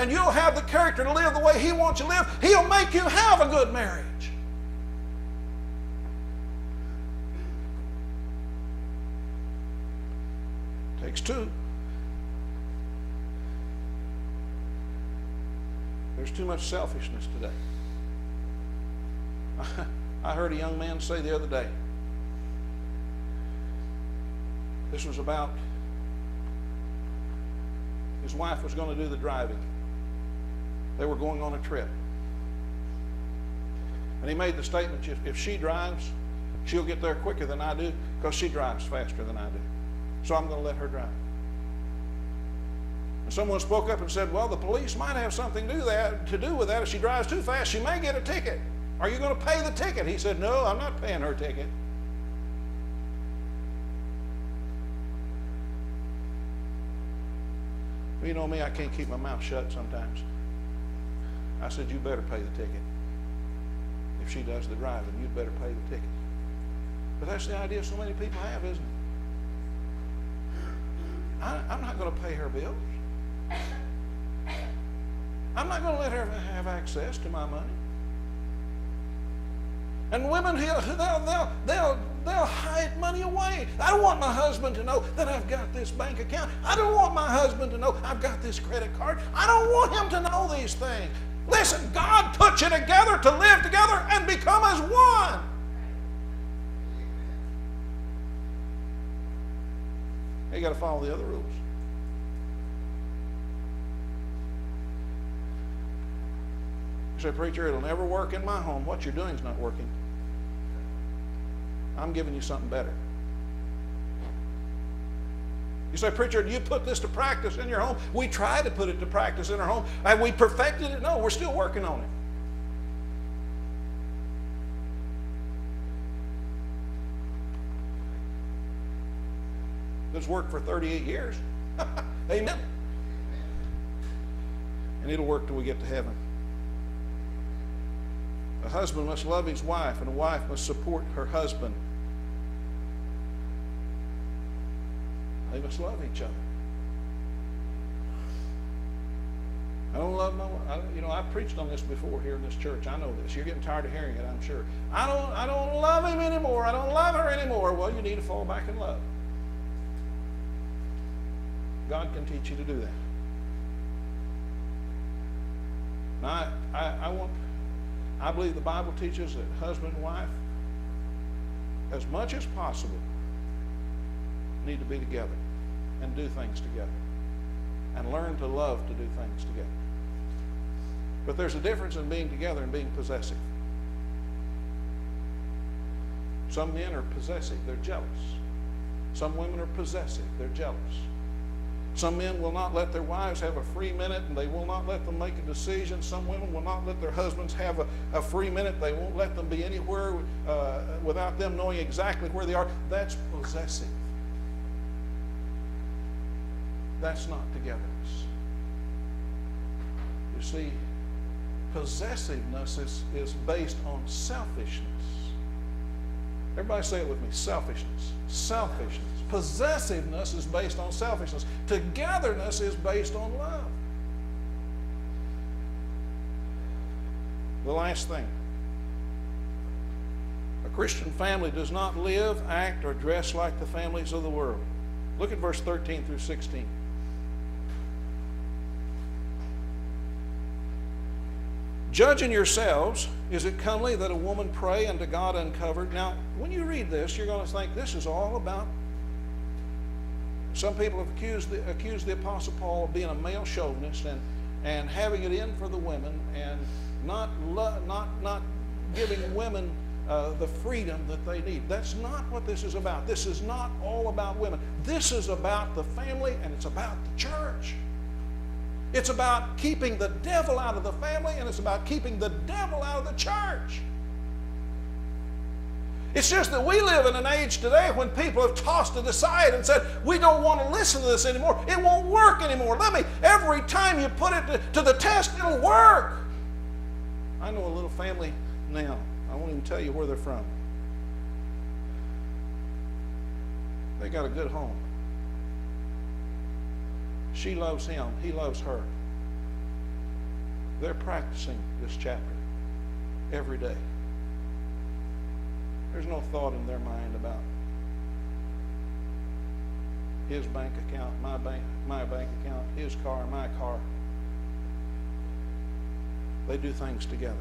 and you'll have the character to live the way He wants you to live, He'll make you have a good marriage. Takes two. There's too much selfishness today. I heard a young man say the other day, this was about his wife was going to do the driving. They were going on a trip. And he made the statement, if she drives, she'll get there quicker than I do because she drives faster than I do. So I'm going to let her drive. And someone spoke up and said, well, the police might have something to do with that. If she drives too fast, she may get a ticket. Are you going to pay the ticket? He said, no, I'm not paying her ticket. Well, you know me, I can't keep my mouth shut sometimes. I said, you better pay the ticket. If she does the driving, you'd better pay the ticket. But that's the idea so many people have, isn't it? I'm not going to pay her bills. I'm not going to let her have access to my money. And women, they'll hide money away. I don't want my husband to know that I've got this bank account. I don't want my husband to know I've got this credit card. I don't want him to know these things. Listen, God put you together to live together and become as one. You got to follow the other rules. You say, preacher, it'll never work in my home. What you're doing is not working. I'm giving you something better. You say, preacher, do you put this to practice in your home? We try to put it to practice in our home. Have we perfected it? No, we're still working on it. It's worked for 38 years. Amen. And it'll work till we get to heaven. A husband must love his wife, and a wife must support her husband. They must love each other. I don't love my wife. I've preached on this before here in this church. I know this. You're getting tired of hearing it, I'm sure. I don't love him anymore. I don't love her anymore. Well, you need to fall back in love. God can teach you to do that. Now, I believe the Bible teaches that husband and wife, as much as possible, need to be together and do things together and learn to love to do things together. But there's a difference in being together and being possessive. Some men are possessive, they're jealous. Some women are possessive, they're jealous. Some men will not let their wives have a free minute, and they will not let them make a decision. Some women will not let their husbands have a free minute. They won't let them be anywhere without them knowing exactly where they are. That's possessive. That's not togetherness. You see, possessiveness is based on selfishness. Everybody say it with me. Selfishness. Selfishness. Possessiveness is based on selfishness. Togetherness is based on love. The last thing. A Christian family does not live, act, or dress like the families of the world. Look at verse 13 through 16. Judging yourselves, is it comely that a woman pray unto God uncovered? Now, when you read this, you're going to think this is all about. Some people have accused the Apostle Paul of being a male chauvinist and having it in for the women and not giving women the freedom that they need. That's not what this is about. This is not all about women. This is about the family, and it's about the church. It's about keeping the devil out of the family, and it's about keeping the devil out of the church. It's just that we live in an age today when people have tossed it aside and said, we don't want to listen to this anymore. It won't work anymore. Every time you put it to the test, it'll work. I know a little family now. I won't even tell you where they're from. They got a good home. She loves him. He loves her. They're practicing this chapter every day. There's no thought in their mind about his bank account, my bank account, his car, my car. They do things together.